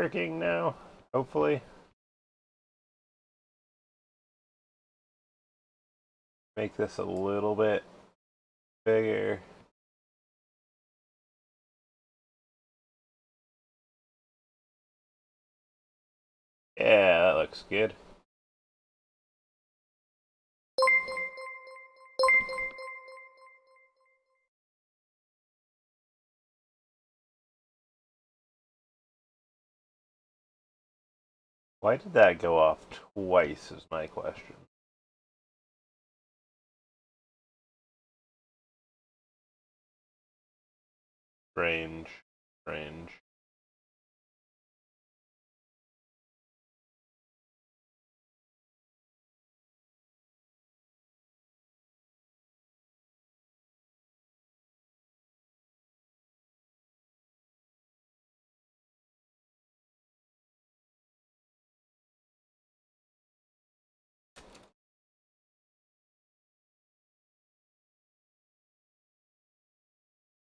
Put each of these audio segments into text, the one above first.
working now? Hopefully. Make this a little bit bigger. Yeah, that looks good. Why did that go off twice is my question. Strange. Strange.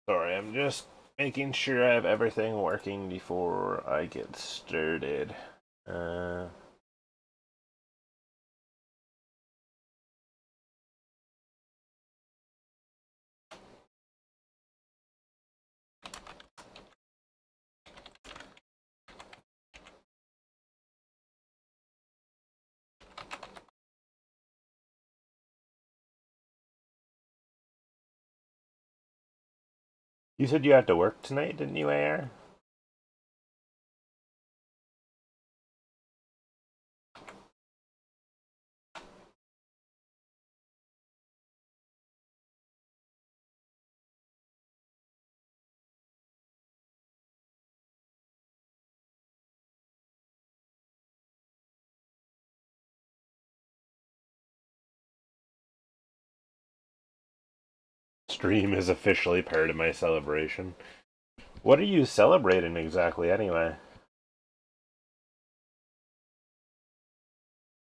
Sorry, I'm just making sure I have everything working before I get started. Uh, you said you had to work tonight, didn't you, AR? Stream is officially part of my celebration. What are you celebrating exactly, anyway?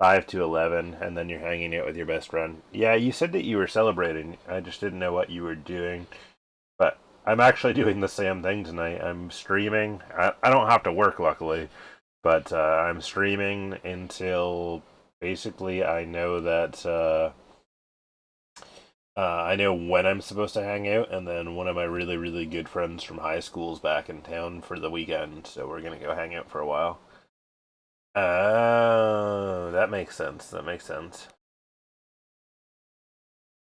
5 to 11, and then you're hanging out with your best friend. Yeah, you said that you were celebrating. I just didn't know what you were doing. But I'm actually doing the same thing tonight. I'm streaming. I don't have to work, luckily, but I'm streaming until basically I know that I know when I'm supposed to hang out, and then one of my really, really good friends from high school is back in town for the weekend, so we're gonna go hang out for a while. Oh, that makes sense. That makes sense.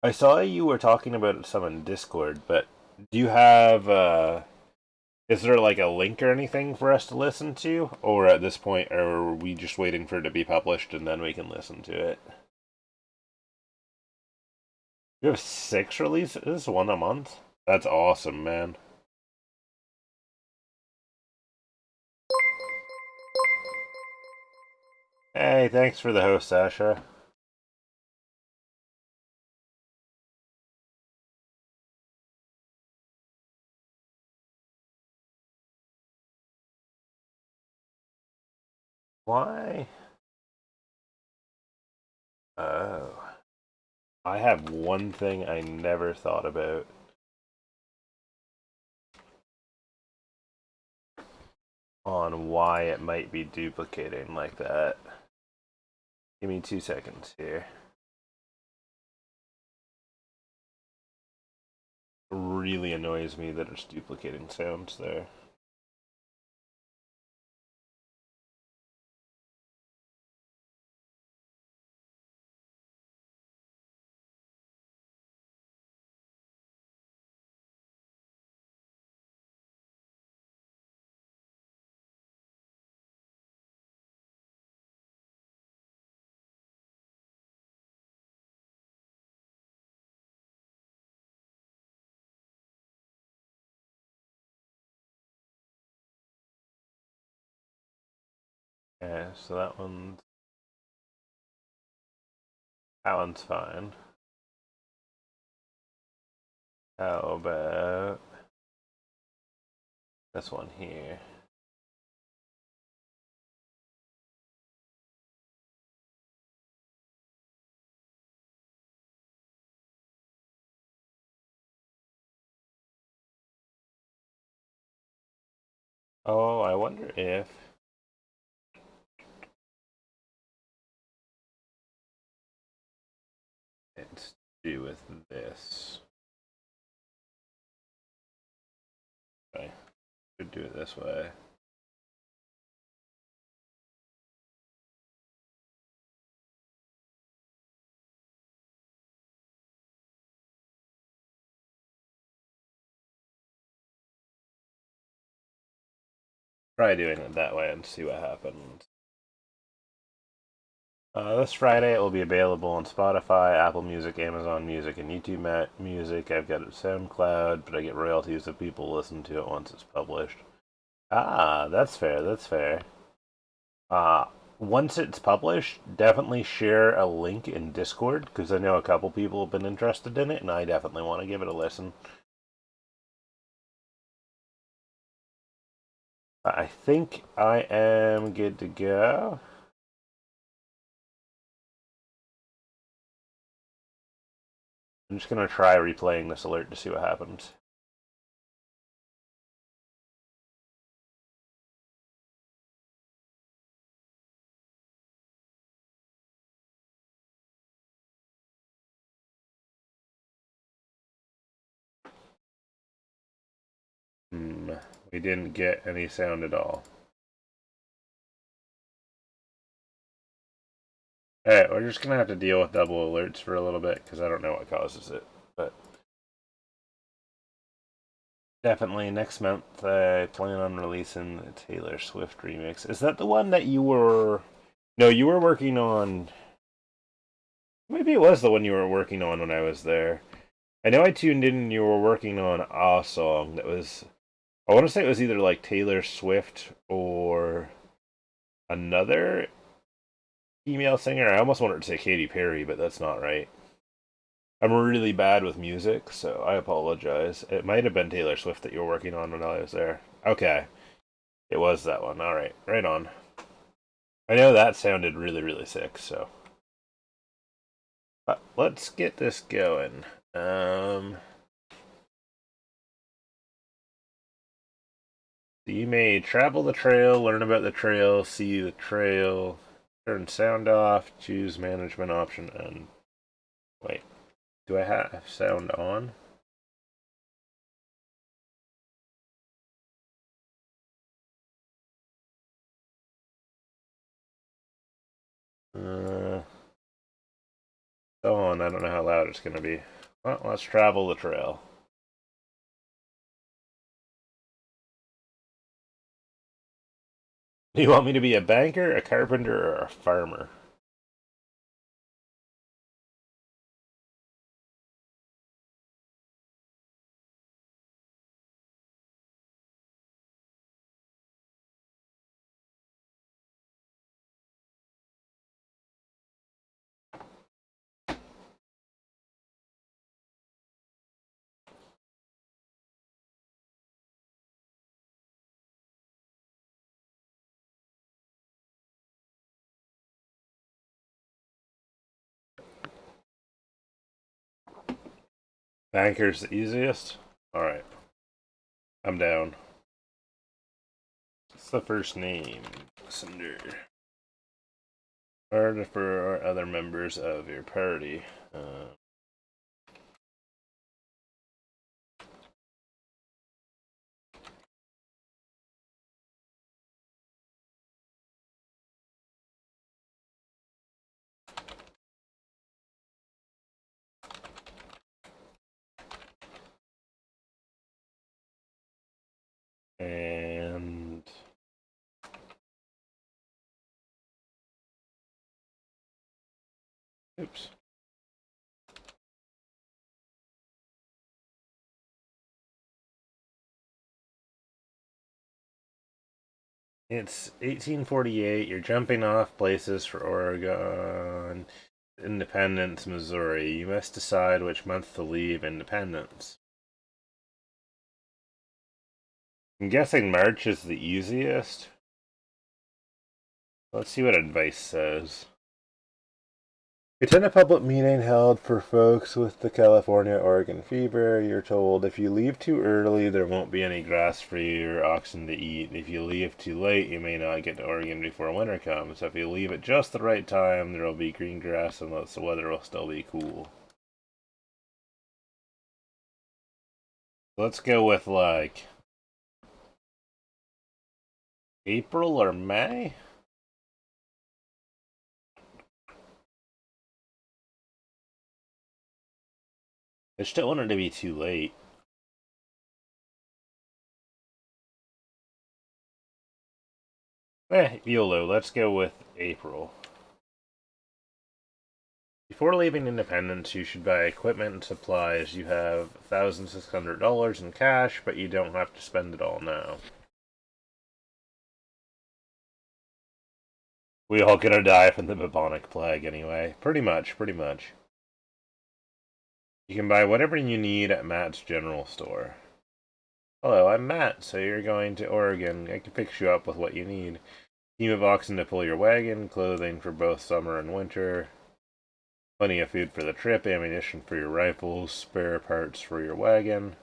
I saw you were talking about some in Discord, but do you have is there like a link or anything for us to listen to? Or at this point are we just waiting for it to be published and then we can listen to it? You have 6 releases, one a month? That's awesome, man. Hey, thanks for the host, Sasha. Why? Oh. I have one thing I never thought about on why it might be duplicating like that. Give me 2 seconds here. Really annoys me that it's duplicating sounds there. Yeah, so that one's fine. How about this one here? Oh, I wonder if do with this? Okay, could do it this way. Try doing it that way and see what happens. This Friday it will be available on Spotify, Apple Music, Amazon Music, and YouTube Music. I've got it SoundCloud, but I get royalties if people listen to it once it's published. Ah, that's fair. That's fair. Uh, Once it's published, definitely share a link in Discord because I know a couple people have been interested in it, and I definitely want to give it a listen. I think I am good to go. I'm just gonna try replaying this alert to see what happens. We didn't get any sound at all. Alright, we're just gonna have to deal with double alerts for a little bit because I don't know what causes it. But definitely next month I plan on releasing the Taylor Swift remix. Is that the one that you were... No, you were working on... Maybe it was the one you were working on when I was there. I know I tuned in and you were working on a song that was... I want to say it was either like Taylor Swift or another female singer. I almost wanted to say Katy Perry, but that's not right. I'm really bad with music, so I apologize. It might have been Taylor Swift that you were working on when I was there. Okay, it was that one. All right, right on. I know that sounded really, really sick, so. But let's get this going. You may travel the trail, learn about the trail, see the trail, turn sound off, choose management option, and wait, do I have sound on? Uh, on. I don't know how loud it's gonna be. Well, let's travel the trail. Do you want me to be a banker, a carpenter, or a farmer? Banker's the easiest? Alright. I'm down. What's the first name? Cinder. Or for other members of your party. And oops. It's 1848. You're jumping off places for Oregon, Independence, Missouri. You must decide which month to leave Independence. I'm guessing March is the easiest. Let's see what advice says. Attend a public meeting held for folks with the California-Oregon fever. You're told if you leave too early, there won't be any grass for your oxen to eat. If you leave too late, you may not get to Oregon before winter comes. If you leave at just the right time, there will be green grass and the weather will still be cool. Let's go with, like, April or May? I just don't want it to be too late. YOLO, let's go with April. Before leaving Independence, you should buy equipment and supplies. You have $1,600 in cash, but you don't have to spend it all now. We all gonna die from the bubonic plague anyway. Pretty much. You can buy whatever you need at Matt's General Store. Hello, I'm Matt, so you're going to Oregon. I can fix you up with what you need. Team of oxen to pull your wagon, clothing for both summer and winter, plenty of food for the trip, ammunition for your rifles, spare parts for your wagon.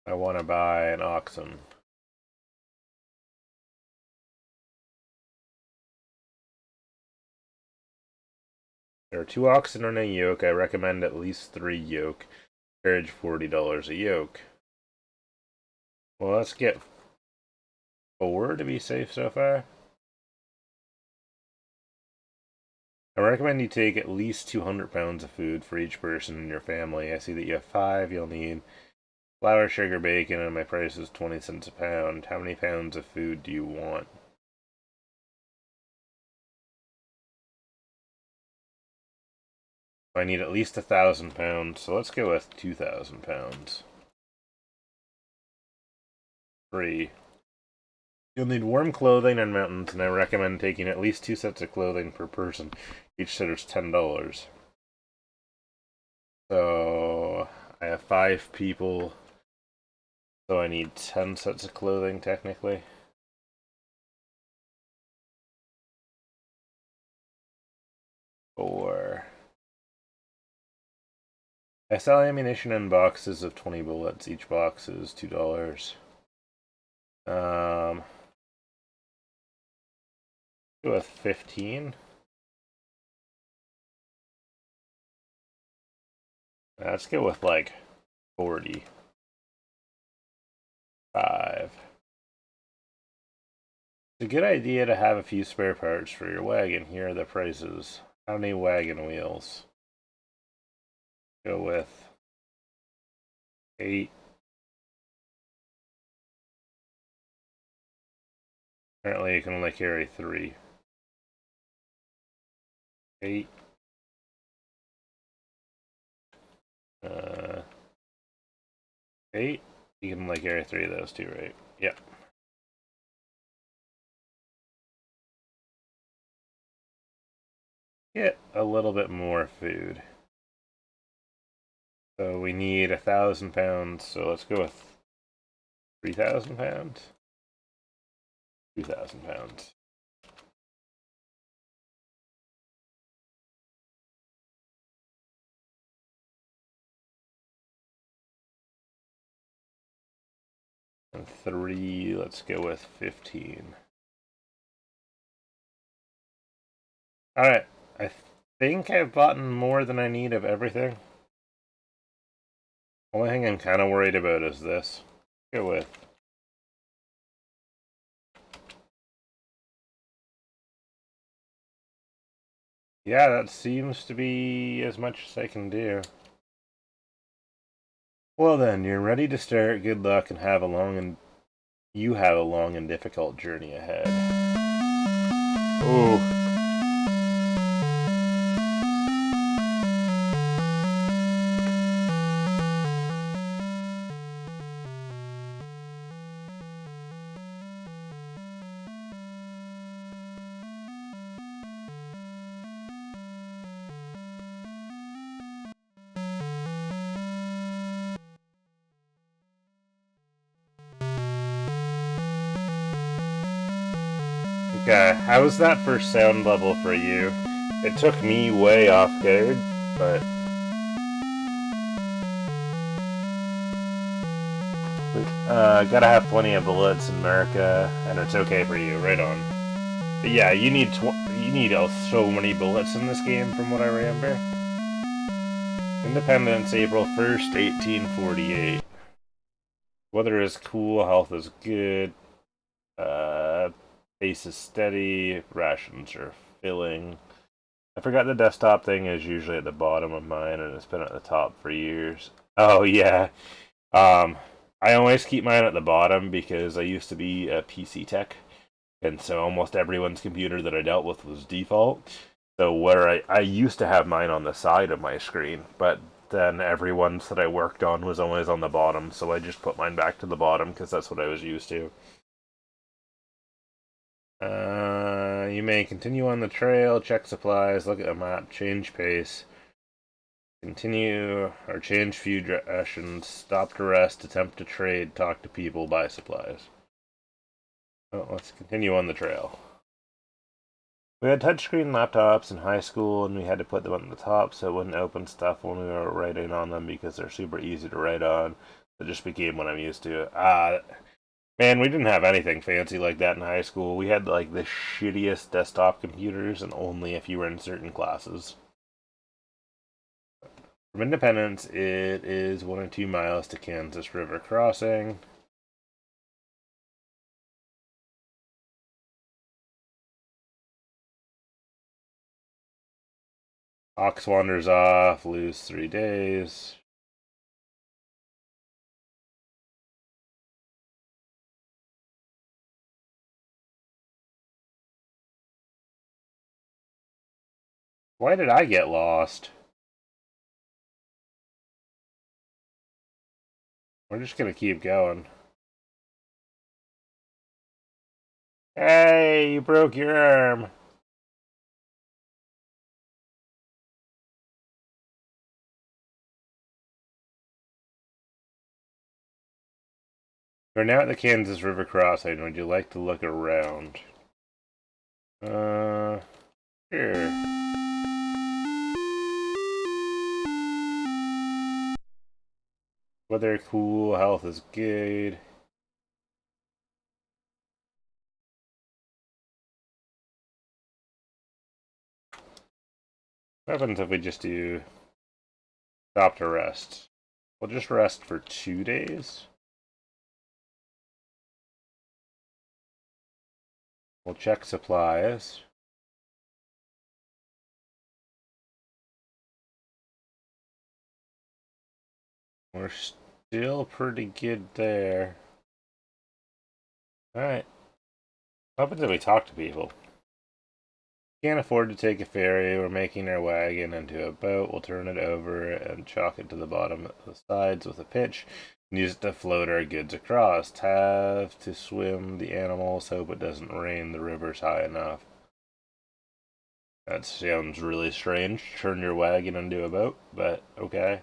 I want to buy an oxen. There are 2 oxen and a yoke. I recommend at least 3 yoke. Carriage $40 a yoke. Well, let's get 4 to be safe so far. I recommend you take at least 200 pounds of food for each person in your family. I see that you have 5. You'll need flour, sugar, bacon, and my price is 20 cents a pound. How many pounds of food do you want? I need at least 1,000 pounds, so let's go with 2,000 pounds. 3. You'll need warm clothing in mountains, and I recommend taking at least 2 sets of clothing per person. Each set is $10. So I have 5 people, so I need 10 sets of clothing technically. Four. I sell ammunition in boxes of 20 bullets. Each box is $2. Go with 15. Let's go with like 40. 5. It's a good idea to have a few spare parts for your wagon. Here are the prices. How many wagon wheels? Go with 8. Apparently you can only carry 3. 8. 8. You can only carry 3 of those too, right? Yep. Get a little bit more food. So we need 1,000 pounds, so let's go with 3,000 pounds. 2,000 pounds. And 3, let's go with 15. Alright, I think I've bought more than I need of everything. Only thing I'm kind of worried about is this. Go with. Yeah, that seems to be as much as I can do. Well then, you're ready to start. Good luck and have a long and difficult journey ahead. Ooh. Okay, how was that first sound level for you? It took me way off guard, but gotta have plenty of bullets in America, and it's okay for you. Right on. But yeah, you need so many bullets in this game, from what I remember. Independence, April 1st, 1848. Weather is cool, health is good, uh, pace is steady, rations are filling. I forgot the desktop thing is usually at the bottom of mine, and it's been at the top for years. Oh yeah, um, I always keep mine at the bottom because I used to be a PC tech, and so almost everyone's computer that I dealt with was default. So where I used to have mine on the side of my screen, but then everyone's that I worked on was always on the bottom, so I just put mine back to the bottom because that's what I was used to. You may continue on the trail, check supplies, look at the map, change pace, continue or change few rations, stop to rest, attempt to trade, talk to people, buy supplies. Well, let's continue on the trail. We had touchscreen laptops in high school, and we had to put them on the top so it wouldn't open stuff when we were writing on them because they're super easy to write on. It just became what I'm used to. Man, we didn't have anything fancy like that in high school. We had like the shittiest desktop computers, and only if you were in certain classes. From Independence, it is 1 or 2 miles to Kansas River Crossing. Ox wanders off, lose 3 days. Why did I get lost? We're just gonna keep going. Hey, you broke your arm. We're now at the Kansas River crossing. Would you like to look around? Uh, here. Weather cool, health is good. What happens if we just do stop to rest? We'll just rest for 2 days. We'll check supplies. We're still pretty good there. Alright. What happens if we talk to people? Can't afford to take a ferry. We're making our wagon into a boat. We'll turn it over and chalk it to the bottom of the sides with a pitch and use it to float our goods across. Have to swim the animals. Hope it doesn't rain. The river's high enough. That sounds really strange. Turn your wagon into a boat, but okay.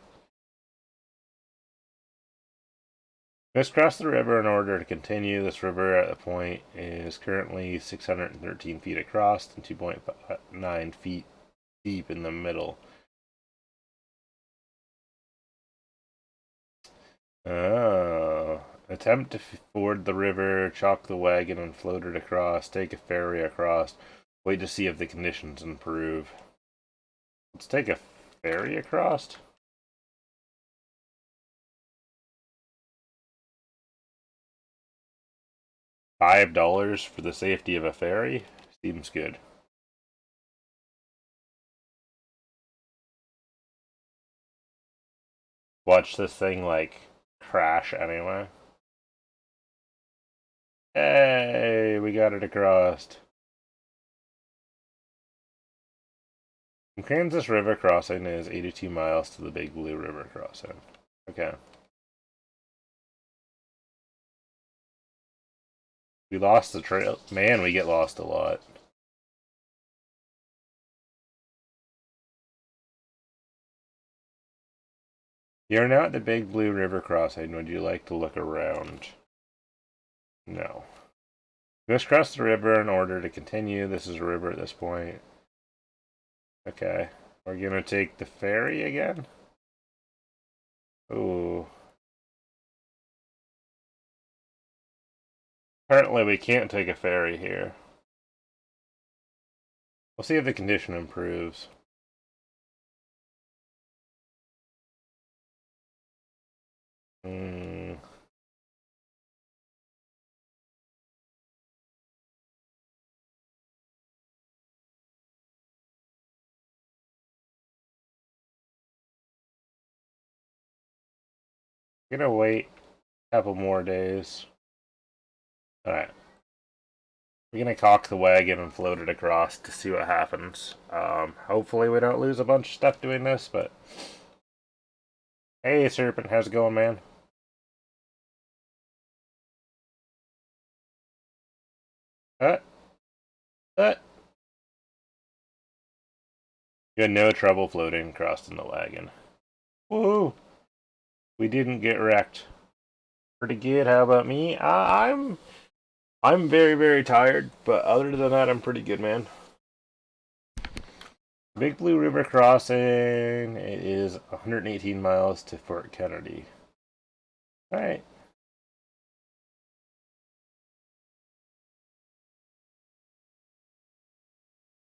Let's cross the river in order to continue. This river at the point is currently 613 feet across and 2.9 feet deep in the middle. Oh. Attempt to ford the river, chalk the wagon and float it across, take a ferry across, wait to see if the conditions improve. Let's take a ferry across. $5 for the safety of a ferry? Seems good. Watch this thing, like, crash anyway. Hey, we got it across. Kansas River crossing is 82 miles to the Big Blue River crossing. Okay. We lost the trail. Man, we get lost a lot. You're now at the Big Blue River crossing. Would you like to look around? No. We must cross the river in order to continue. This is a river at this point. Okay. We're gonna take the ferry again? Ooh. Apparently we can't take a ferry here. We'll see if the condition improves. Hmm. Gonna wait a couple more days. Alright. We're gonna cock the wagon and float it across to see what happens. Hopefully we don't lose a bunch of stuff doing this, but... Hey, Serpent, how's it going, man? Uh, uh. You had no trouble floating across in the wagon. Woohoo! We didn't get wrecked. Pretty good. How about me? I'm very, very tired, but other than that, I'm pretty good, man. Big Blue River crossing. It is 118 miles to Fort Kennedy. All right.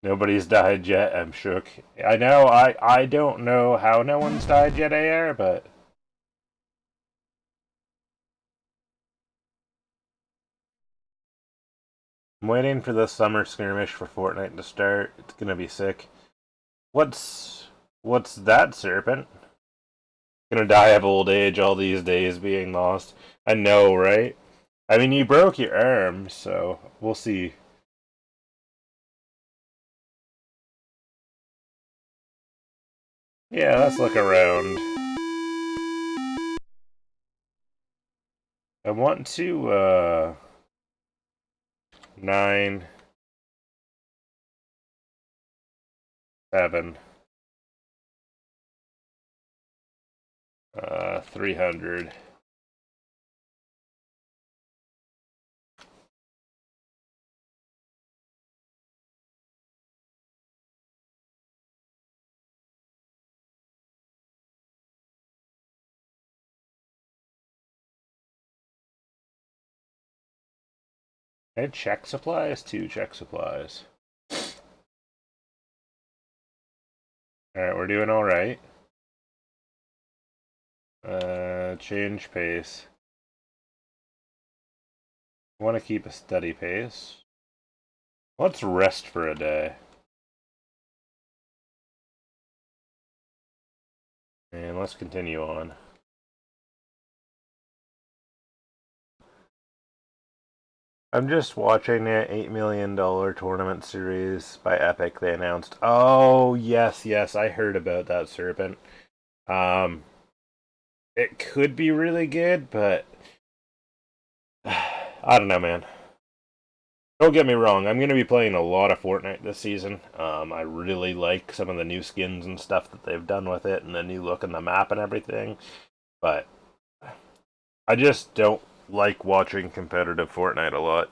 Nobody's died yet. I'm shook. I know. I don't know how no one's died yet, AR, but I'm waiting for the summer skirmish for Fortnite to start. It's gonna be sick. What's that, Serpent? Gonna die of old age all these days being lost. I know, right? I mean, you broke your arm, so we'll see. Yeah, let's look around. I want to, 9, 7, 300. And check supplies? 2 check supplies. Alright, we're doing alright. Change pace. Want to keep a steady pace. Let's rest for a day. And let's continue on. I'm just watching an $8 million tournament series by Epic they announced. Oh, yes, yes, I heard about that, Serpent. Um, it could be really good, but I don't know, man. Don't get me wrong, I'm going to be playing a lot of Fortnite this season. I really like some of the new skins and stuff that they've done with it, and the new look on the map and everything, but I just don't like watching competitive Fortnite a lot.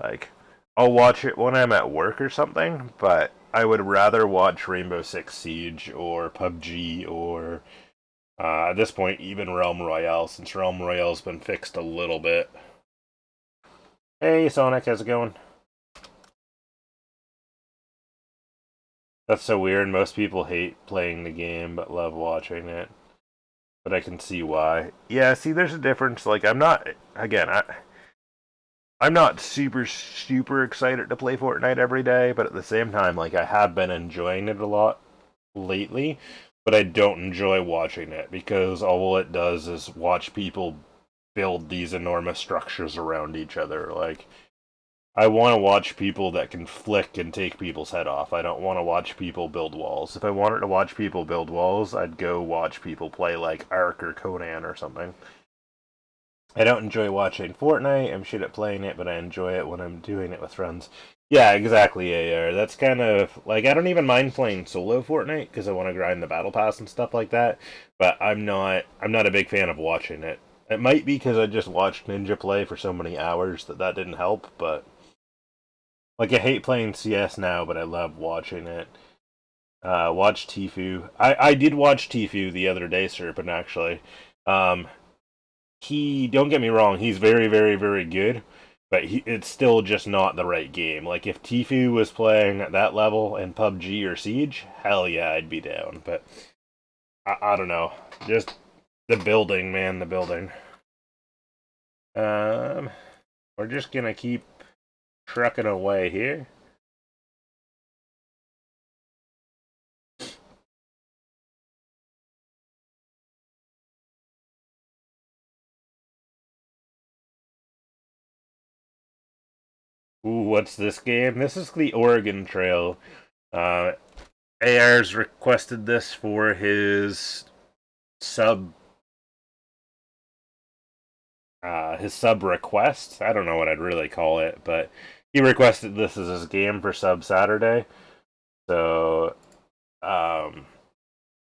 Like, I'll watch it when I'm at work or something, but I would rather watch Rainbow Six Siege or PUBG or, at this point, even Realm Royale, since Realm Royale's been fixed a little bit. Hey, Sonic, how's it going? That's so weird. Most people hate playing the game but love watching it. But I can see why. Yeah, see, there's a difference. Like, I'm not super, super excited to play Fortnite every day, but at the same time, like, I have been enjoying it a lot lately, but I don't enjoy watching it because all it does is watch people build these enormous structures around each other. Like, I want to watch people that can flick and take people's head off. I don't want to watch people build walls. If I wanted to watch people build walls, I'd go watch people play like Ark or Conan or something. I don't enjoy watching Fortnite. I'm shit at playing it, but I enjoy it when I'm doing it with friends. Yeah, exactly, AR. That's kind of like I don't even mind playing solo Fortnite because I want to grind the battle pass and stuff like that. But I'm not a big fan of watching it. It might be because I just watched Ninja play for so many hours that didn't help. But like I hate playing CS now, but I love watching it. Watch Tfue. I did watch Tfue the other day, Serpent, actually. He don't get me wrong, he's very, very, very good. but it's still just not the right game. Like if Tfue was playing at that level in PUBG or Siege, hell yeah, I'd be down. But I don't know, just the building, man, the building. Um, we're just gonna keep trucking away here. Ooh, what's this game? This is the Oregon Trail. Uh, AR's requested this for sub his sub request. I don't know what I'd really call it, but he requested this as his game for sub Saturday. So um,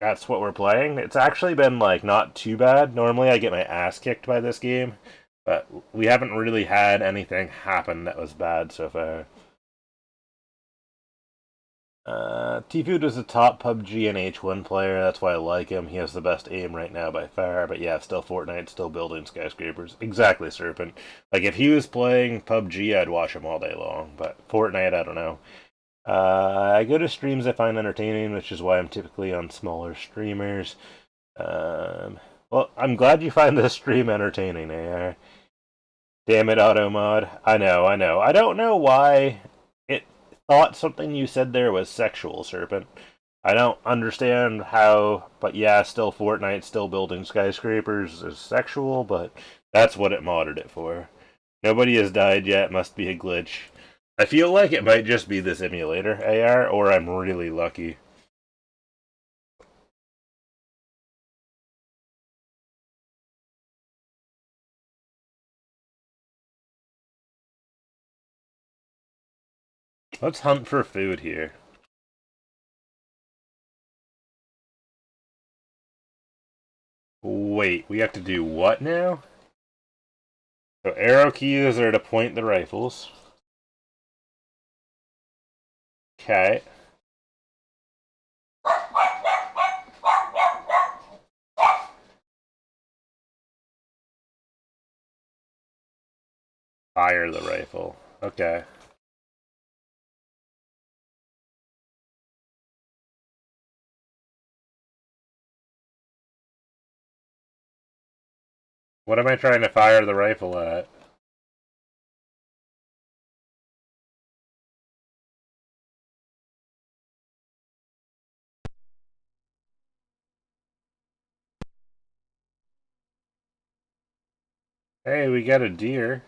that's what we're playing. It's actually been like not too bad. Normally I get my ass kicked by this game, but we haven't really had anything happen that was bad so far. T-Food was a top PUBG and H1 player. That's why I like him. He has the best aim right now by far. But yeah, still Fortnite, still building skyscrapers. Exactly, Serpent. Like if he was playing PUBG, I'd watch him all day long. But Fortnite, I don't know. I go to streams I find entertaining, which is why I'm typically on smaller streamers. Well, I'm glad you find this stream entertaining, AR. Damn it, Automod. I know, I know. I don't know why it thought something you said there was sexual, Serpent. I don't understand how, but yeah, still Fortnite, still building skyscrapers is sexual, but that's what it modded it for. Nobody has died yet, must be a glitch. I feel like it might just be this emulator, AR, or I'm really lucky. Let's hunt for food here. Wait, we have to do what now? So arrow keys are to point the rifles. Okay. Fire the rifle. Okay. What am I trying to fire the rifle at? Hey, we got a deer.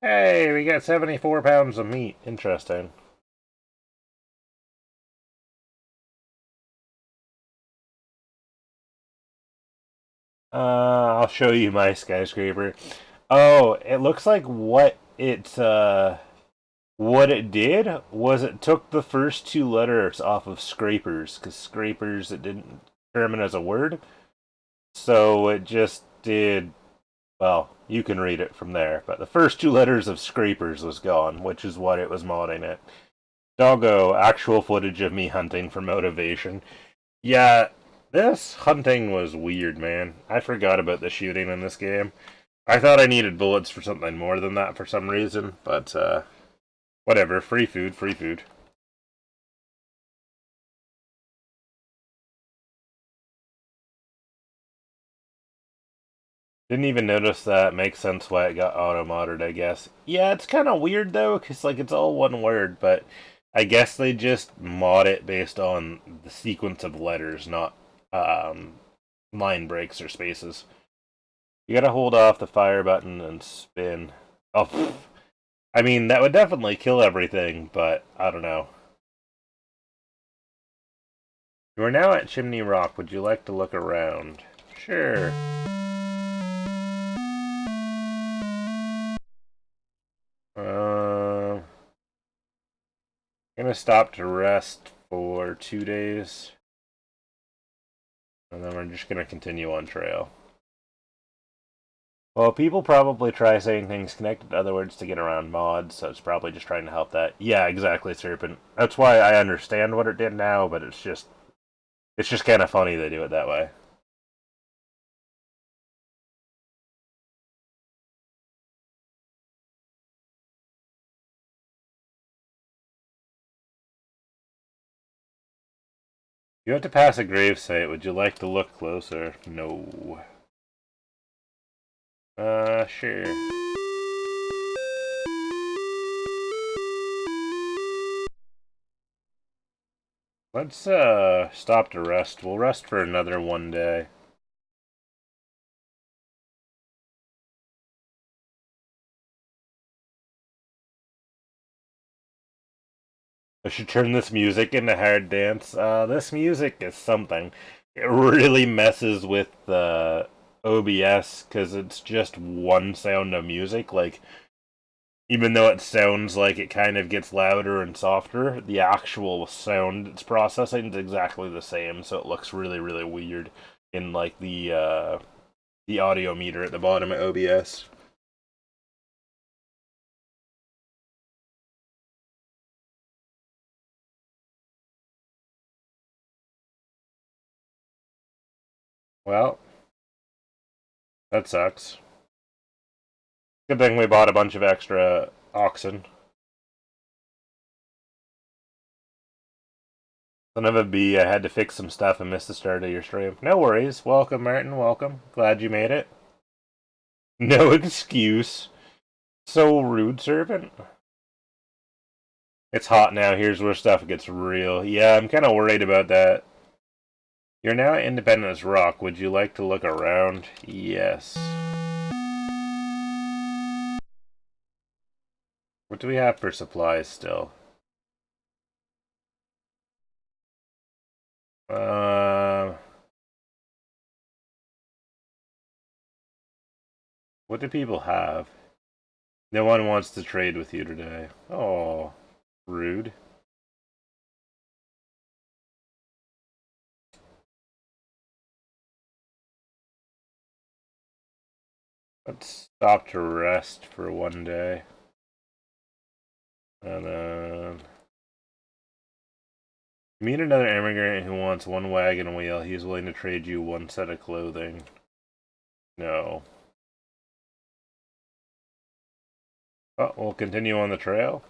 Hey, we got 74 pounds of meat. Interesting. I'll show you my skyscraper. Oh, it looks like what it did was it took the first two letters off of scrapers, because scrapers it didn't determine as a word. So it just did, well, you can read it from there, but the first two letters of scrapers was gone, which is what it was modding it. Doggo, actual footage of me hunting for motivation. Yeah, this hunting was weird, man. I forgot about the shooting in this game. I thought I needed bullets for something more than that for some reason, but whatever. Free food, free food. Didn't even notice that. Makes sense why it got auto-modded, I guess. Yeah, it's kind of weird though, because like it's all one word, but I guess they just mod it based on the sequence of letters, not line breaks or spaces. You gotta hold off the fire button and spin. Oh, I mean, that would definitely kill everything, but I don't know. You are now at Chimney Rock. Would you like to look around? Sure. Gonna stop to rest for 2 days. And then we're just gonna continue on trail. Well, people probably try saying things connected to other words to get around mods, so it's probably just trying to help that. Yeah, exactly, Serpent. That's why I understand what it did now, but it's just It's just kind of funny they do it that way. You have to pass a gravesite. Would you like to look closer? No. Sure. Let's, stop to rest. We'll rest for another one day. I should turn this music into hard dance. This music is something. It really messes with the OBS because it's just one sound of music. Like, even though it sounds like it kind of gets louder and softer, the actual sound it's processing is exactly the same. So it looks really, really weird in like the audio meter at the bottom of OBS. Well, that sucks. Good thing we bought a bunch of extra oxen. Son of a bee, I had to fix some stuff and missed the start of your stream. No worries. Welcome, Martin. Welcome. Glad you made it. No excuse. So rude, servant. It's hot now. Here's where stuff gets real. Yeah, I'm kind of worried about that. You're now at Independence Rock. Would you like to look around? Yes. What do we have for supplies still? What do people have? No one wants to trade with you today. Oh, rude. Let's stop to rest for one day. And then meet another immigrant who wants one wagon wheel. He's willing to trade you one set of clothing. No. Oh, we'll continue on the trail.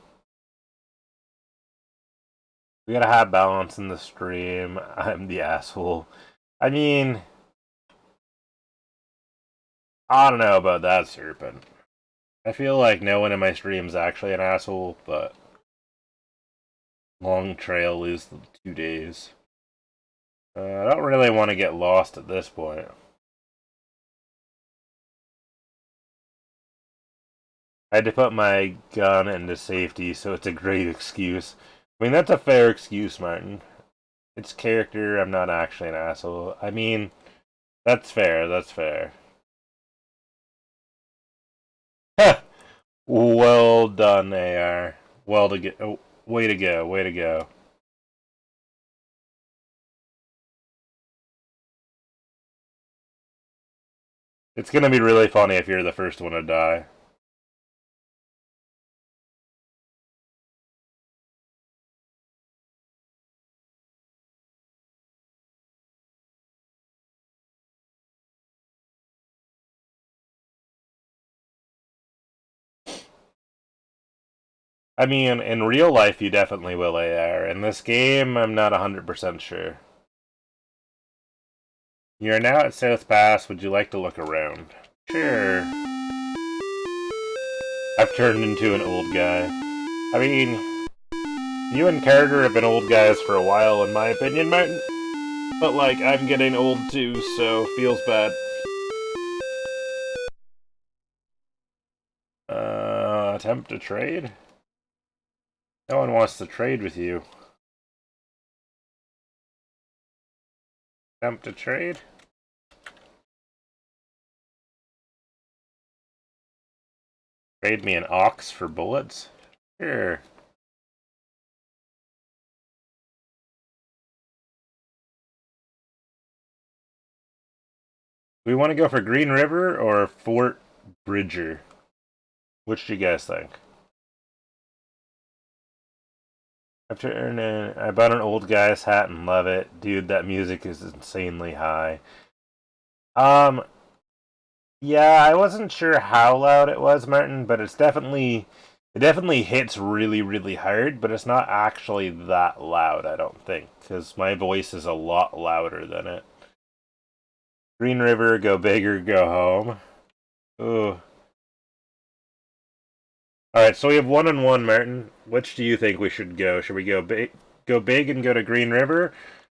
We gotta have balance in the stream. I'm the asshole. I mean, I don't know about that, Serpent. I feel like no one in my stream's actually an asshole, but long trail is 2 days. I don't really want to get lost at this point. I had to put my gun into safety, so it's a great excuse. I mean, that's a fair excuse, Martin. It's character, I'm not actually an asshole. I mean, that's fair, that's fair. Well done, AR. Well to get. Oh, way to go, way to go. It's gonna be really funny if you're the first one to die. I mean, in real life, you definitely will, AR. In this game, I'm not 100% sure. You're now at South Pass. Would you like to look around? Sure. I've turned into an old guy. I mean, you and Carter have been old guys for a while, in my opinion, Martin. But, like, I'm getting old too, so feels bad. Attempt to trade? No one wants to trade with you. Attempt to trade? Trade me an ox for bullets? Sure. We want to go for Green River or Fort Bridger? Which do you guys think? I bought an old guy's hat and love it. Dude, that music is insanely high. Um, yeah, I wasn't sure how loud it was, Martin, but it definitely hits really, really hard, but it's not actually that loud, I don't think, because my voice is a lot louder than it. Green River, go big or go home. Ooh. Alright, so we have 1-1, Martin. Which do you think we should go? Should we go big and go to Green River,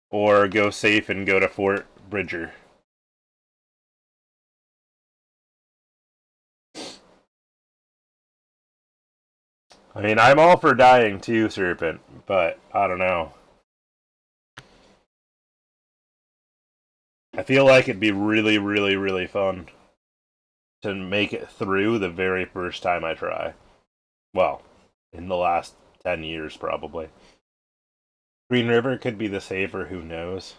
or go safe and go to Fort Bridger? I mean, I'm all for dying too, Serpent, but I don't know. I feel like it'd be really, really, really fun to make it through the very first time I try. Well, in the last 10 years, probably. Green River could be the safer, who knows?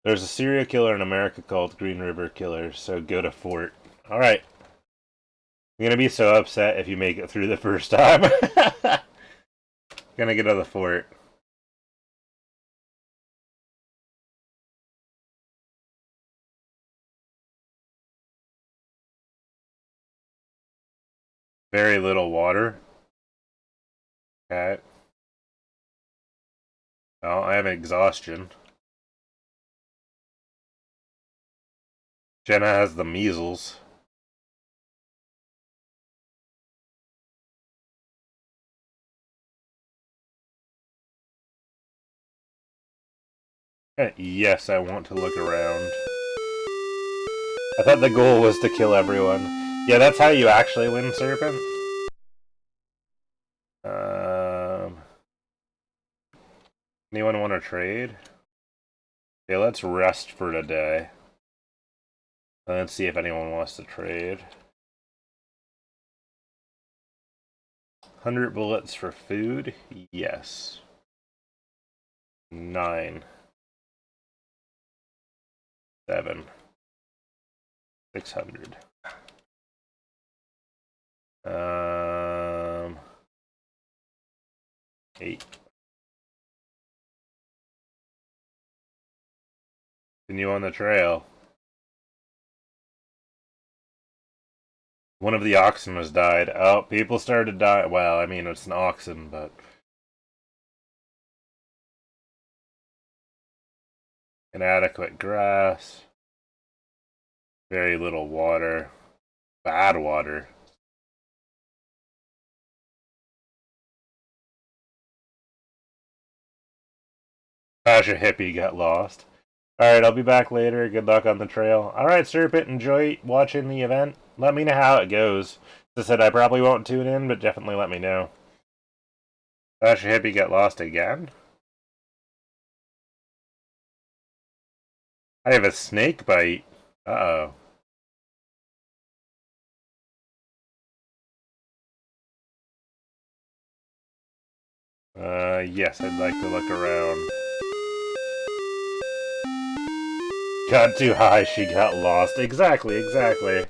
There's a serial killer in America called Green River Killer, so go to Fort. Alright. I'm gonna be so upset if you make it through the first time. Gonna get to the fort. Very little water. Okay. Oh, I have exhaustion. Jenna has the measles. Yes, I want to look around. I thought the goal was to kill everyone. Yeah, that's how you actually win, Serpent. Um, anyone want to trade? Okay, let's rest for today. Let's see if anyone wants to trade. 100 bullets for food? Yes. 9. 7. 600. 8. Continue on the trail. One of the oxen has died. Oh, people started dying. Well, I mean, it's an oxen, but inadequate grass. Very little water. Bad water. Gosh, a hippie got lost. Alright, I'll be back later. Good luck on the trail. Alright, Serpent, enjoy watching the event. Let me know how it goes. As I said, I probably won't tune in, but definitely let me know. Gosh, a hippie got lost again? I have a snake bite. Uh-oh. Yes, I'd like to look around. Got too high, she got lost. Exactly, exactly.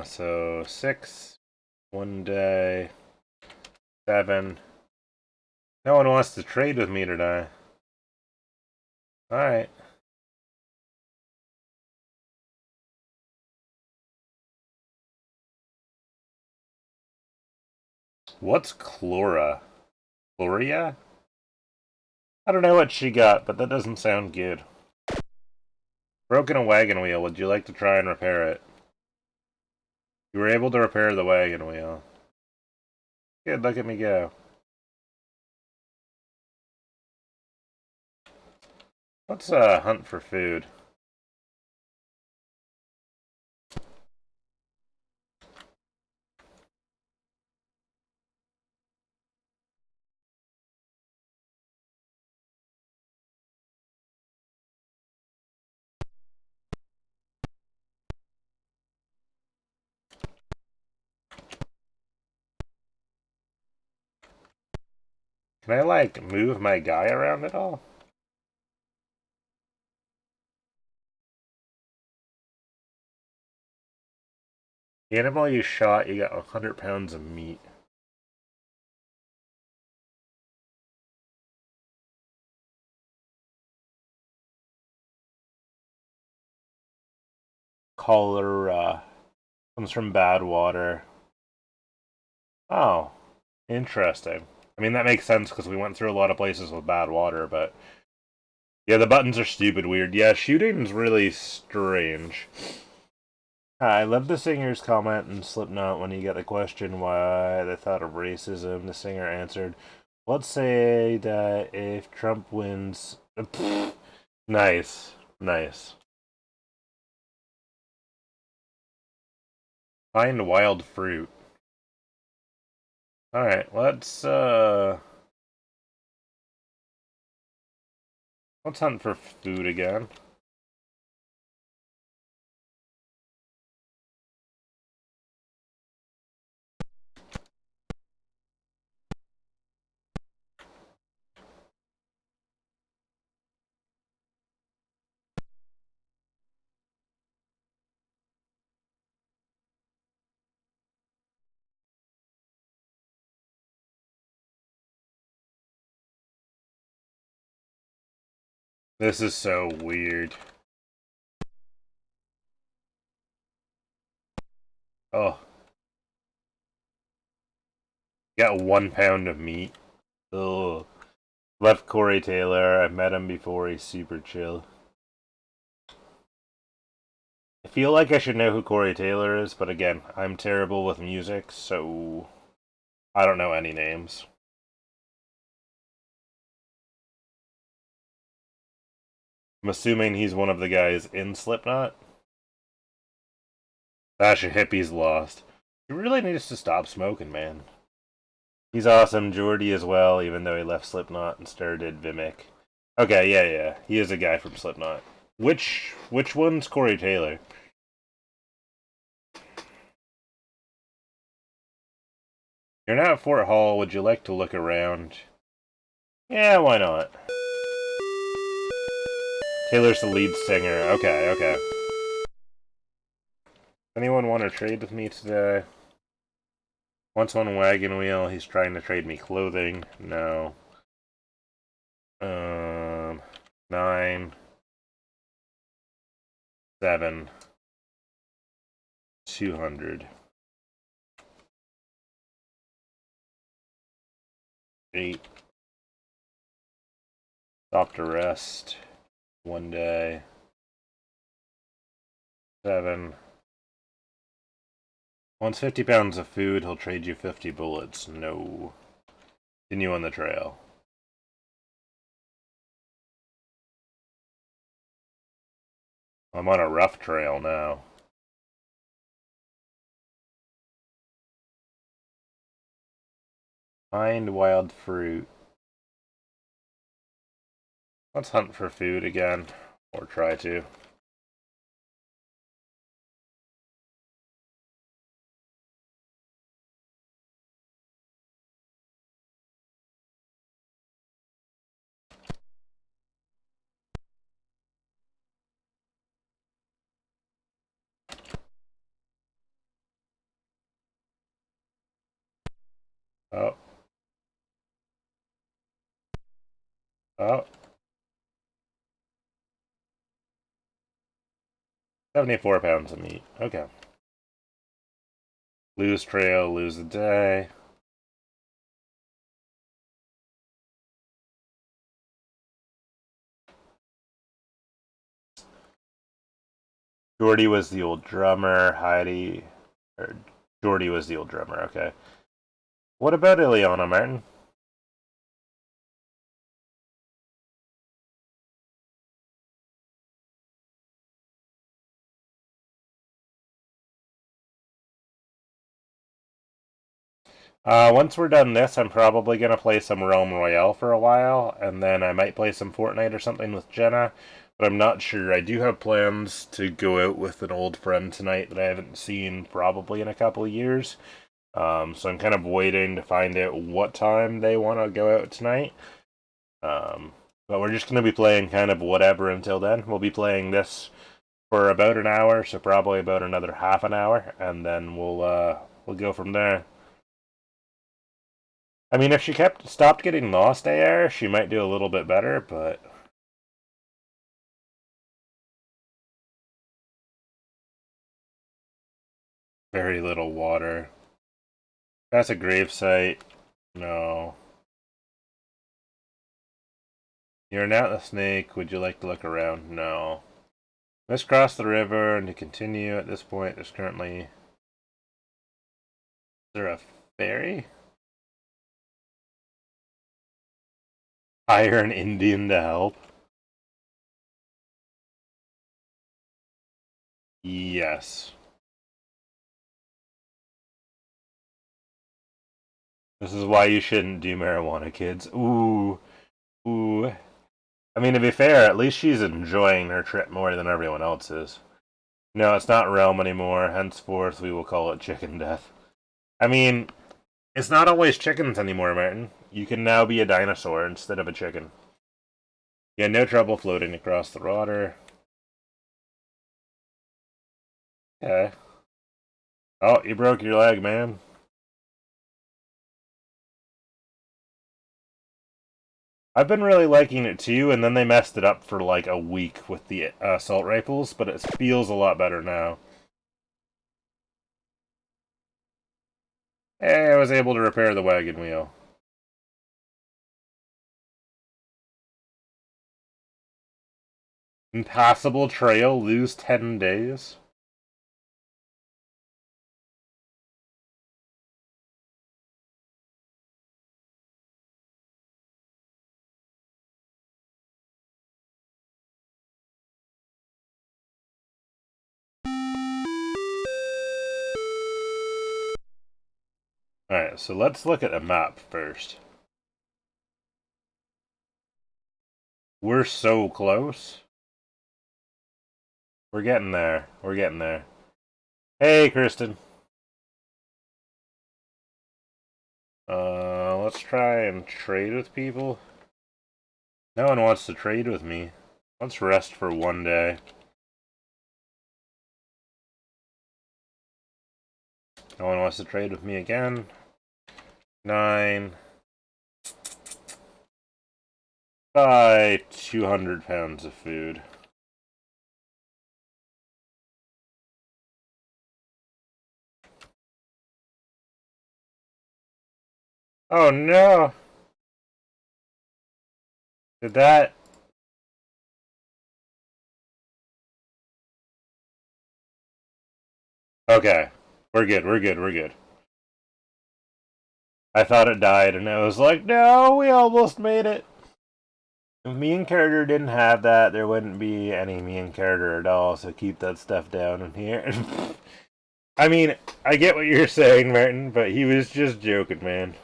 So 6, 1 day, 7. No one wants to trade with me today. Alright. What's Chlora? Chloria? I don't know what she got, but that doesn't sound good. Broken a wagon wheel. Would you like to try and repair it? You were able to repair the wagon wheel. Good, look at me go. Let's hunt for food. Can I, like, move my guy around at all? The animal you shot, you got 100 pounds of meat. Cholera. Comes from bad water. Oh, interesting. I mean, that makes sense because we went through a lot of places with bad water, but yeah, the buttons are stupid weird. Yeah, shooting's really strange. I love the singer's comment in Slipknot when he got the question why they thought of racism. The singer answered, let's say that if Trump wins. Nice. Nice. Find wild fruit. Alright, let's hunt for food again. This is so weird. Oh. Got 1 pound of meat. Ugh. Left Corey Taylor. I've met him before. He's super chill. I feel like I should know who Corey Taylor is, but again, I'm terrible with music, so I don't know any names. I'm assuming he's one of the guys in Slipknot. Gosh, hippie's lost. He really needs to stop smoking, man. He's awesome. Jordy as well, even though he left Slipknot and started Vimic. Okay, yeah. He is a guy from Slipknot. Which one's Corey Taylor? You're not at Fort Hall. Would you like to look around? Yeah, why not? Taylor's the lead singer. Okay. Anyone want to trade with me today? Wants one wagon wheel. He's trying to trade me clothing. No. 9, 7, 200. 8. Stop to rest. 1 day. 7. Wants 50 pounds of food, he'll trade you 50 bullets. No. Continue on the trail. I'm on a rough trail now. Find wild fruit. Let's hunt for food again. Or try to. Oh. Oh. 74 pounds of meat. Okay. Lose trail, lose a day. Jordy was the old drummer. Heidi. Or Jordy was the old drummer, okay. What about Ileana, Martin? Once we're done this, I'm probably going to play some Realm Royale for a while, and then I might play some Fortnite or something with Jenna, but I'm not sure. I do have plans to go out with an old friend tonight that I haven't seen probably in a couple of years. So I'm kind of waiting to find out what time they want to go out tonight. But we're just going to be playing kind of whatever until then. We'll be playing this for about an hour, so probably about another half an hour, and then we'll go from there. I mean, if she stopped getting lost AR, she might do a little bit better, but very little water. That's a grave site. No. You're an Atlas snake. Would you like to look around? No. Let's cross the river and to continue. At this point, there's currently... Is there a ferry? Hire an Indian to help? Yes. This is why you shouldn't do marijuana, kids. Ooh. Ooh. I mean, to be fair, at least she's enjoying her trip more than everyone else is. No, it's not realm anymore. Henceforth, we will call it chicken death. I mean, it's not always chickens anymore, Martin. You can now be a dinosaur instead of a chicken. You had no trouble floating across the water. Okay. Oh, you broke your leg, man. I've been really liking it too, and then they messed it up for like a week with the assault rifles, but it feels a lot better now. Hey, I was able to repair the wagon wheel. Impassable trail, lose 10 days. Alright, so let's look at a map first. We're so close. We're getting there. We're getting there. Hey, Kristen. Let's try and trade with people. No one wants to trade with me. Let's rest for one day. No one wants to trade with me again. 9. Buy 200 pounds of food. Oh no! Did that... Okay. We're good, we're good, we're good. I thought it died, and I was like, no, we almost made it. If me and Carter didn't have that, there wouldn't be any me and Carter at all, so keep that stuff down in here. I mean, I get what you're saying, Martin, but he was just joking, man.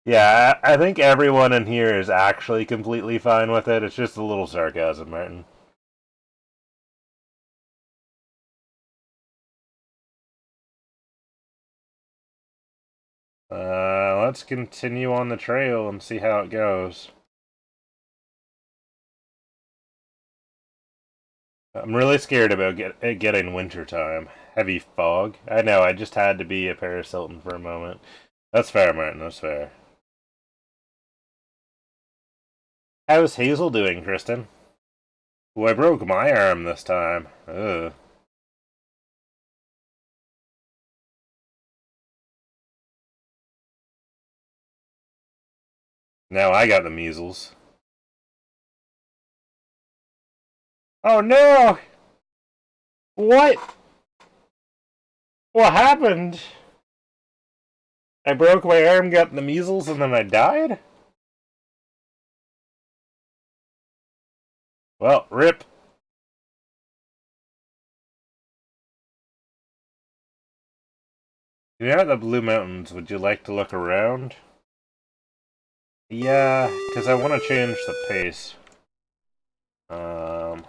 Yeah, I think everyone in here is actually completely fine with it. It's just a little sarcasm, Martin. Let's continue on the trail and see how it goes. I'm really scared about it getting wintertime. Heavy fog. I know, I just had to be a Paris Hilton for a moment. That's fair, Martin, that's fair. How's Hazel doing, Kristen? Oh, I broke my arm this time. Ugh. Now I got the measles. Oh no! What? What happened? I broke my arm, got the measles, and then I died? Well, rip. You're at the Blue Mountains. Would you like to look around? Yeah, because I want to change the pace. Um...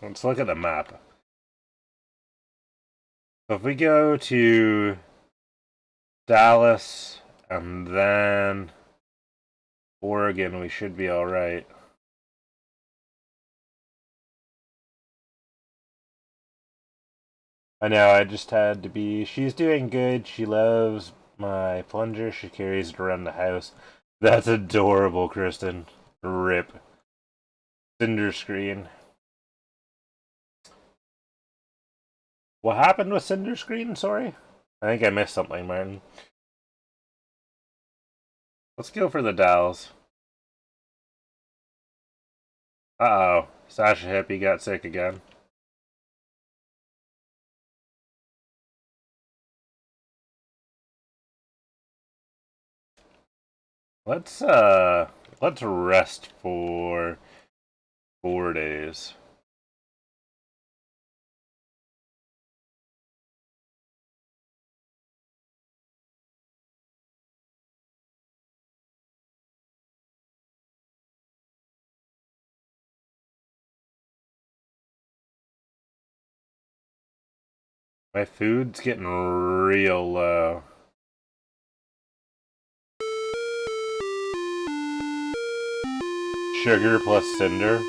Let's look at the map. So if we go to Dallas and then Oregon, we should be alright. I know, I just had to be... She's doing good. She loves my plunger. She carries it around the house. That's adorable, Kristen. Rip. Cinder screen. What happened with Cinder screen? Sorry? I think I missed something, Martin. Let's go for the Dowels. Uh-oh. Sasha Hippie got sick again. Let's rest for 4 days. My food's getting real low. Sugar plus cinder.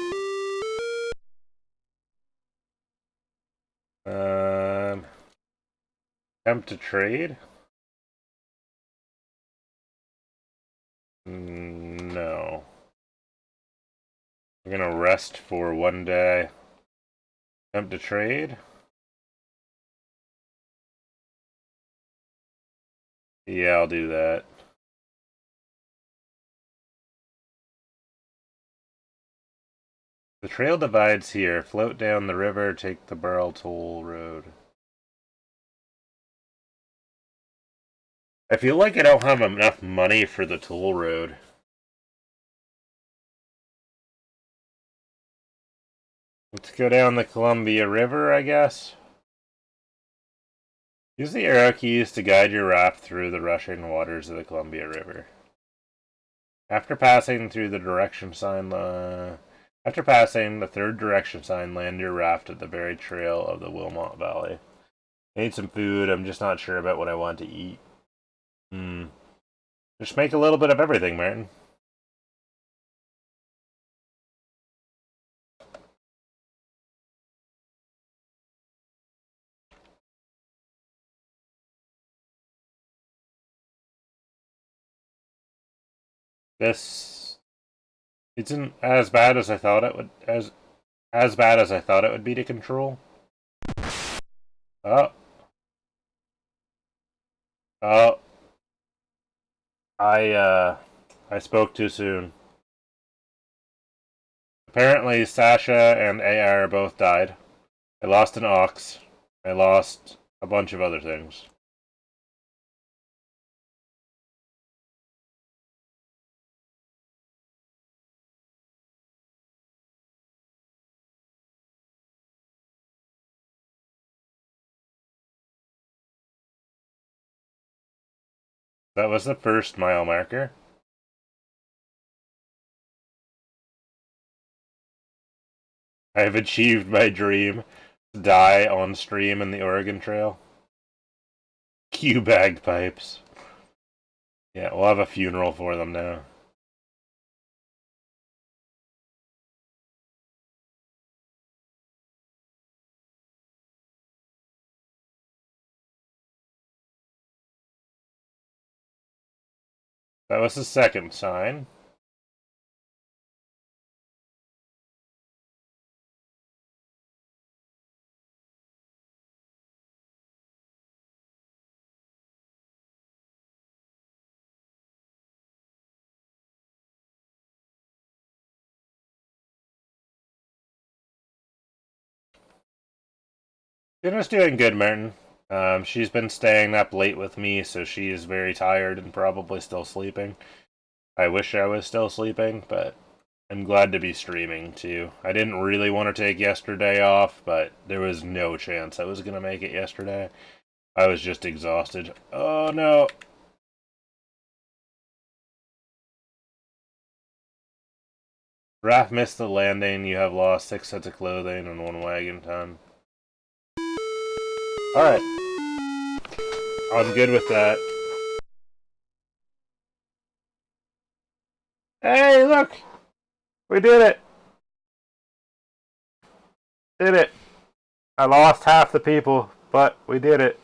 Attempt to trade? No. I'm gonna rest for 1 day. Attempt to trade? Yeah, I'll do that. The trail divides here. Float down the river, take the Burl Toll Road. I feel like I don't have enough money for the toll road. Let's go down the Columbia River, I guess. Use the arrow keys to guide your raft through the rushing waters of the Columbia River. After passing through the direction sign, after passing the third direction sign, land your raft at the very trail of the Wilmot Valley. I need some food. I'm just not sure about what I want to eat. Just make a little bit of everything, Martin. This isn't as bad as I thought it would. As bad as I thought it would be to control. Oh. Oh. I spoke too soon. Apparently, Sasha and AR both died. I lost an ox. I lost a bunch of other things. That was the first mile marker. I have achieved my dream to die on stream in the Oregon Trail. Cue bagpipes. Yeah, we'll have a funeral for them now. That was the second sign. Jenna's doing good, Martin. She's been staying up late with me, so she is very tired and probably still sleeping. I wish I was still sleeping, but I'm glad to be streaming too. I didn't really want to take yesterday off, but there was no chance I was going to make it yesterday. I was just exhausted. Oh no. Raph missed the landing. You have lost 6 sets of clothing and 1 wagon ton. Alright. I'm good with that. Hey, look! We did it! Did it! I lost half the people, but we did it.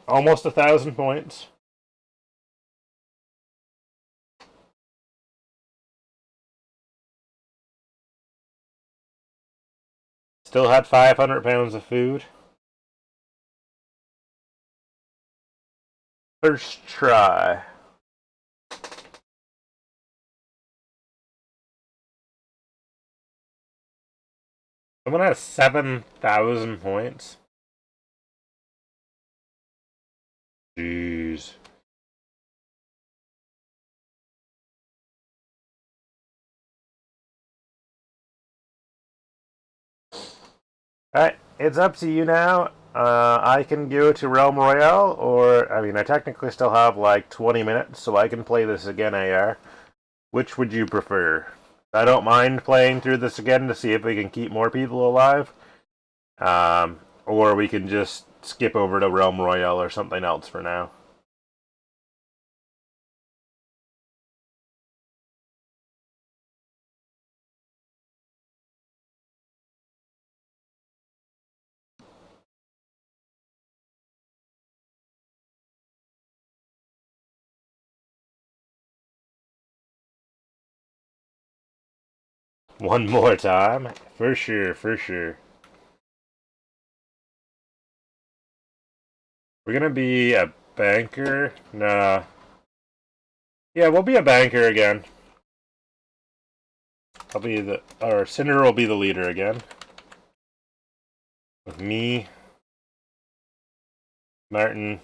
Almost 1,000 points. Still had 500 pounds of food. First try. Someone has 7,000 points. Jeez. Alright, it's up to you now. I can go to Realm Royale, or, I mean, I technically still have like 20 minutes, so I can play this again AR. Which would you prefer? I don't mind playing through this again to see if we can keep more people alive. Or we can just skip over to Realm Royale or something else for now. One more time? For sure, for sure. We're gonna be a banker? Nah. Yeah, we'll be a banker again. I'll be the... Or Cinder will be the leader again. With me, Martin,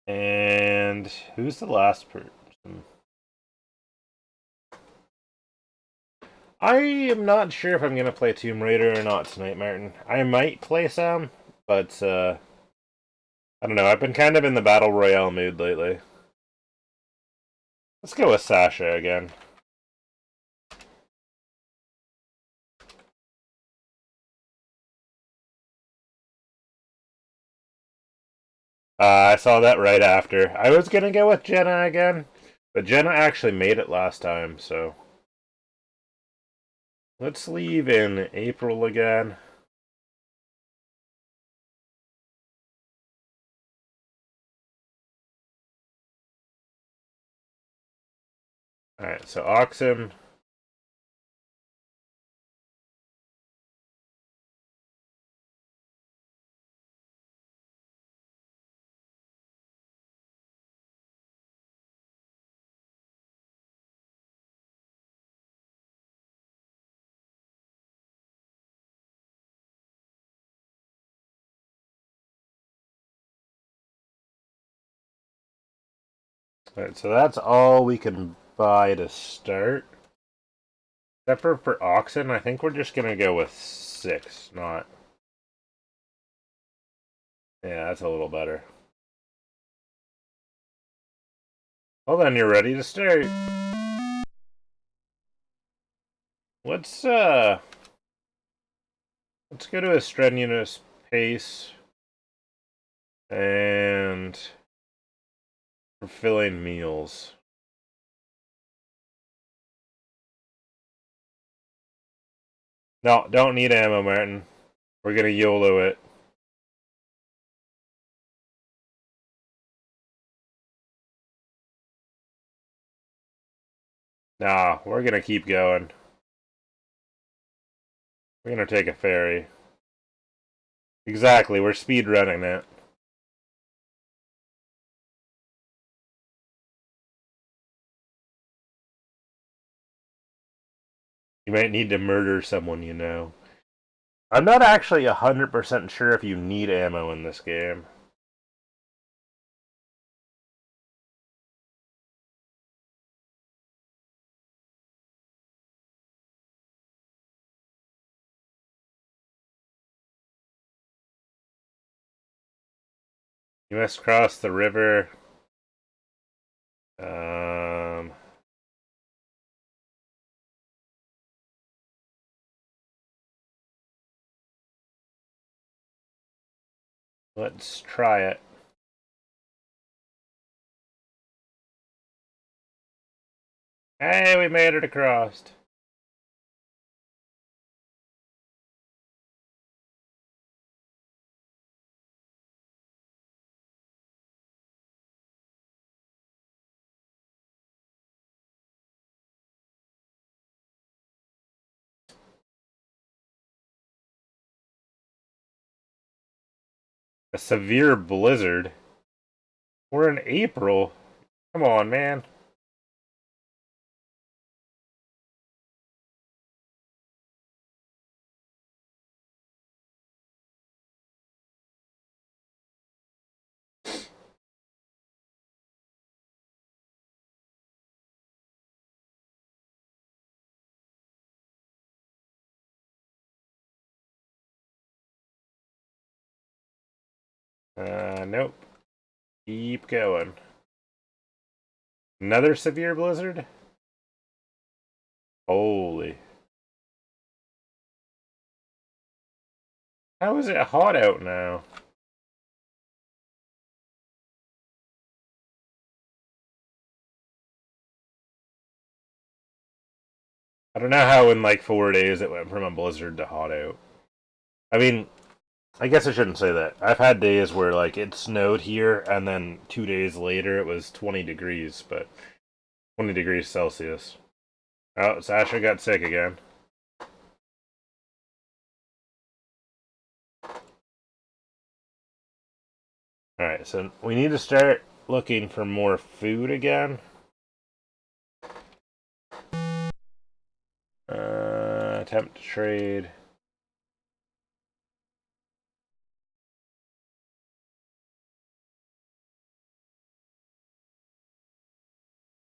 and who's the last person? I am not sure if I'm gonna play Tomb Raider or not tonight, Martin. I might play some, but I don't know. I've been kind of in the Battle Royale mood lately. Let's go with Sasha again. I saw that right after. I was gonna go with Jenna again, but Jenna actually made it last time, so... Let's leave in April again. Alright, so Oxen. Alright, so that's all we can buy to start. Except for Oxen, I think we're just gonna go with 6, not... Yeah, that's a little better. Well then, you're ready to start. Let's go to a strenuous pace. And... fulfilling meals. No, don't need ammo, Martin. We're gonna YOLO it. Nah, we're gonna keep going. We're gonna take a ferry. Exactly, we're speed running it. You might need to murder someone you know. I'm not actually 100% sure if you need ammo in this game. You must cross the river. Let's try it. Hey, we made it across. A severe blizzard. We're in April. Come on, man. Nope. Keep going. Another severe blizzard? Holy. How is it hot out now? I don't know how in like 4 days it went from a blizzard to hot out. I mean, I guess I shouldn't say that. I've had days where like it snowed here and then 2 days later it was 20 degrees, but 20 degrees Celsius. Oh, Sasha got sick again. Alright, so we need to start looking for more food again. Attempt to trade.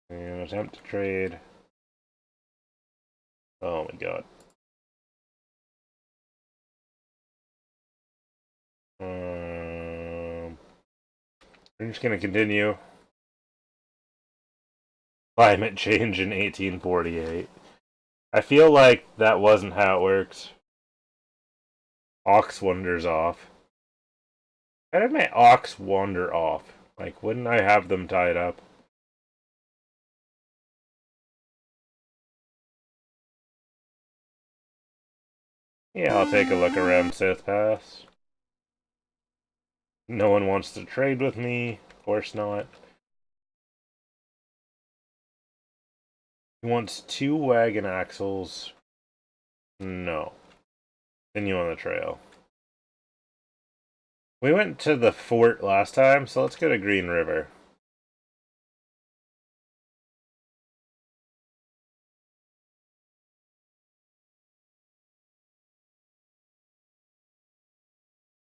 And attempt to trade. Oh my god. We're just gonna continue. Climate change in 1848. I feel like that wasn't how it works. Ox wanders off. How did my ox wander off? Like, wouldn't I have them tied up? Yeah, I'll take a look around South Pass. No one wants to trade with me. Of course not. He wants 2 wagon axles. No. Continue on the trail. We went to the fort last time, so let's go to Green River.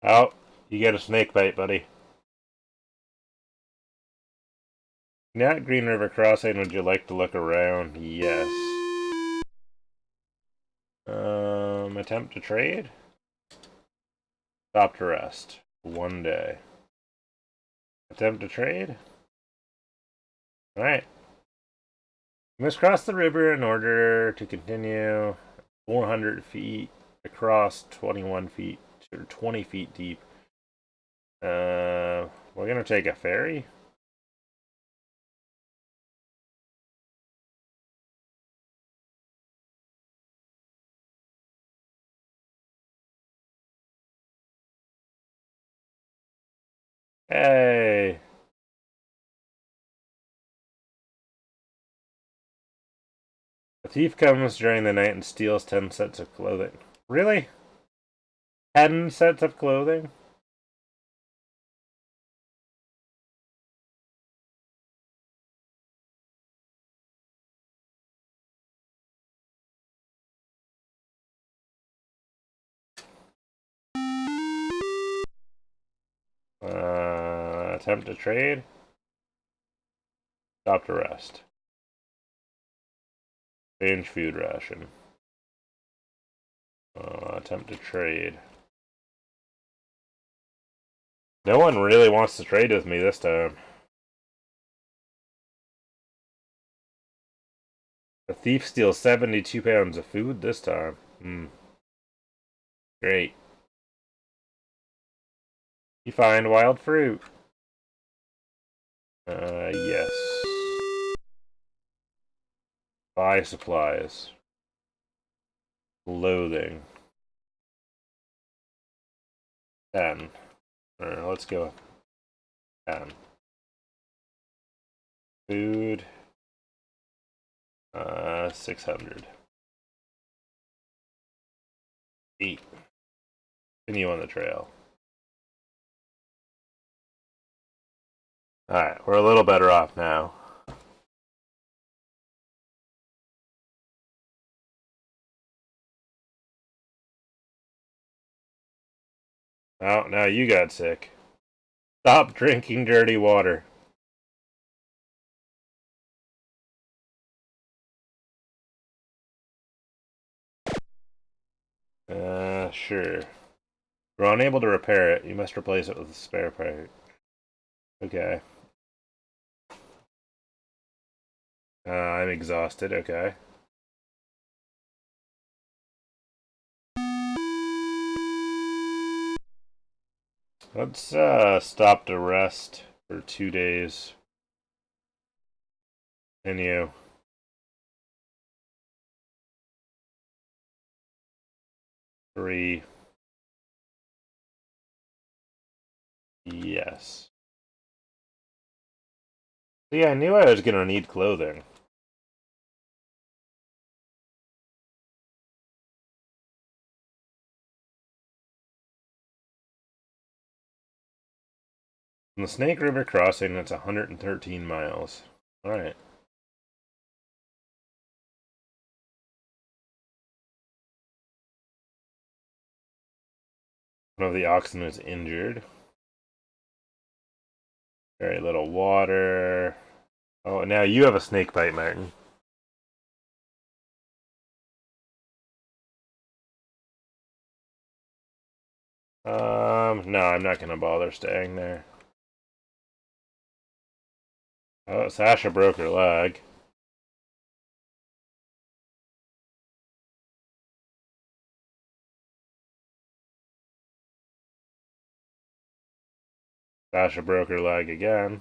Oh, you get a snake bite, buddy. Now at Green River Crossing, would you like to look around? Yes. Attempt to trade? Stop to rest. 1 day. Attempt to trade? Alright. You must cross the river in order to continue 400 feet across 21 feet, or 20 feet deep. We're gonna take a ferry? Hey! A thief comes during the night and steals 10 sets of clothing. Really? 10 sets of clothing? Attempt to trade? Stop to rest. Change food ration. Attempt to trade. No one really wants to trade with me this time. A thief steals 72 pounds of food this time. Great. You find wild fruit. Yes. Buy supplies. Clothing. 10. Let's go. 10. Food. 600. 8. Continue on the trail. Alright, we're a little better off now. Oh, now you got sick. Stop drinking dirty water. Sure. We're unable to repair it. You must replace it with a spare part. Okay. I'm exhausted. Okay. Let's stop to rest for 2 days. And you. Three. Yes. See, I knew I was gonna need clothing. From the Snake River crossing, that's 113 miles. Alright. One of the oxen is injured. Very little water. Oh, now you have a snake bite, Martin. No, I'm not gonna bother staying there. Oh, Sasha broke her leg. Sasha broke her leg again.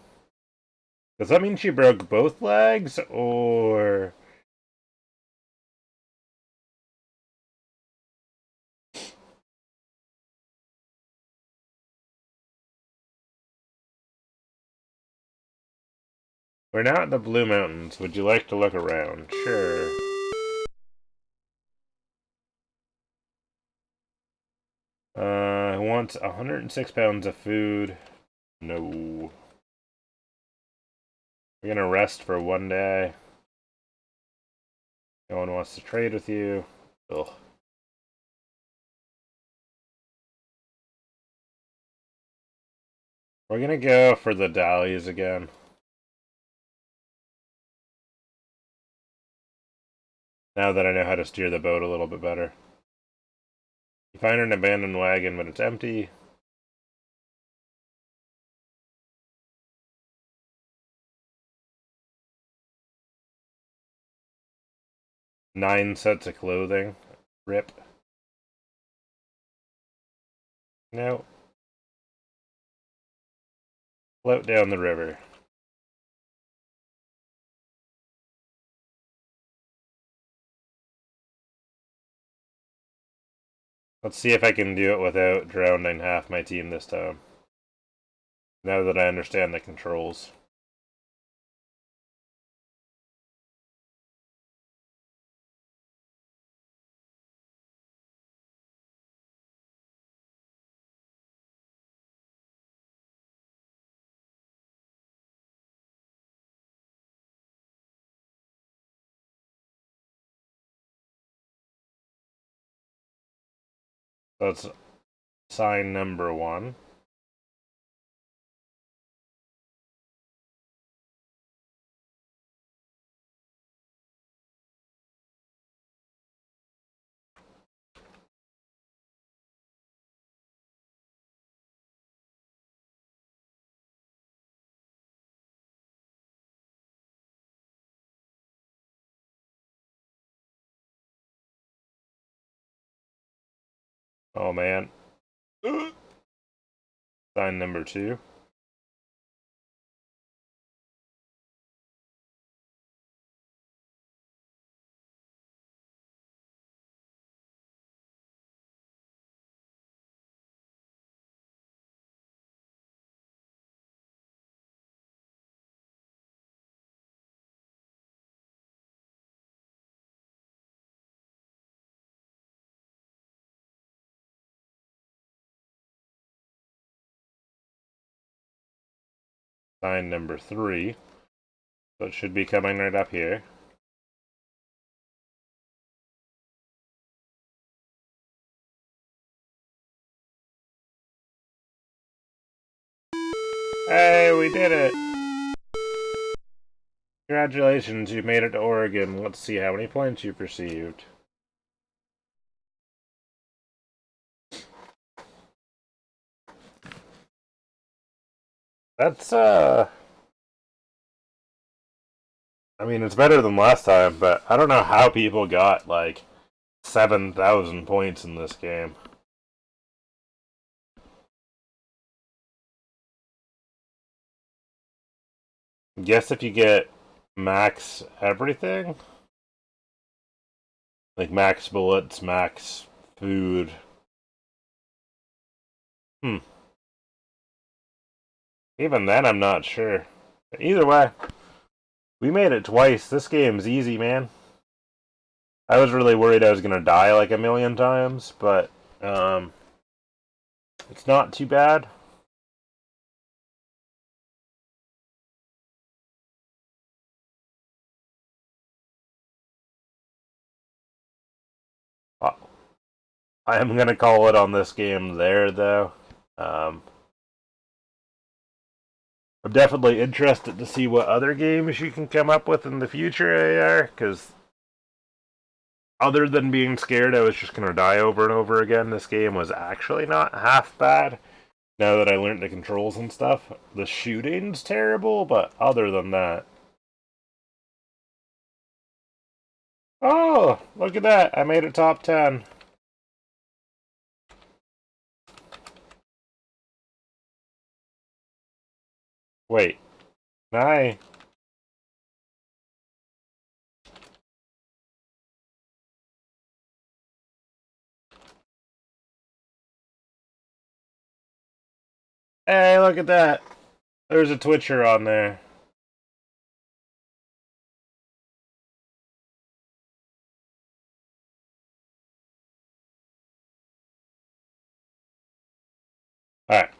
Does that mean she broke both legs, or... We're now at the Blue Mountains. Would you like to look around? Sure. I want 106 pounds of food. No. We're gonna rest for 1 day. No one wants to trade with you. Ugh. We're gonna go for the dahlias again. Now that I know how to steer the boat a little bit better. You find an abandoned wagon, but it's empty. Nine sets of clothing. Rip. No. Float down the river. Let's see if I can do it without drowning half my team this time. Now that I understand the controls. That's sign number 1. Oh man. Sign number 2. Sign number 3. So it should be coming right up here. Hey, we did it! Congratulations, you made it to Oregon. Let's see how many points you've received. That's, I mean, it's better than last time, but I don't know how people got, like, 7,000 points in this game. Guess if you get max everything? Like max bullets, max food. Hmm. Even then, I'm not sure. Either way, we made it twice. This game's easy, man. I was really worried I was gonna die like a million times, but it's not too bad. I am gonna call it on this game there, though. Um, I'm definitely interested to see what other games you can come up with in the future, AR, because other than being scared I was just going to die over and over again, this game was actually not half bad. Now that I learned the controls and stuff, the shooting's terrible, but other than that. Oh, look at that. I made it top 10. Wait, I. Hey, look at that. There's a Twitcher on there. Alright.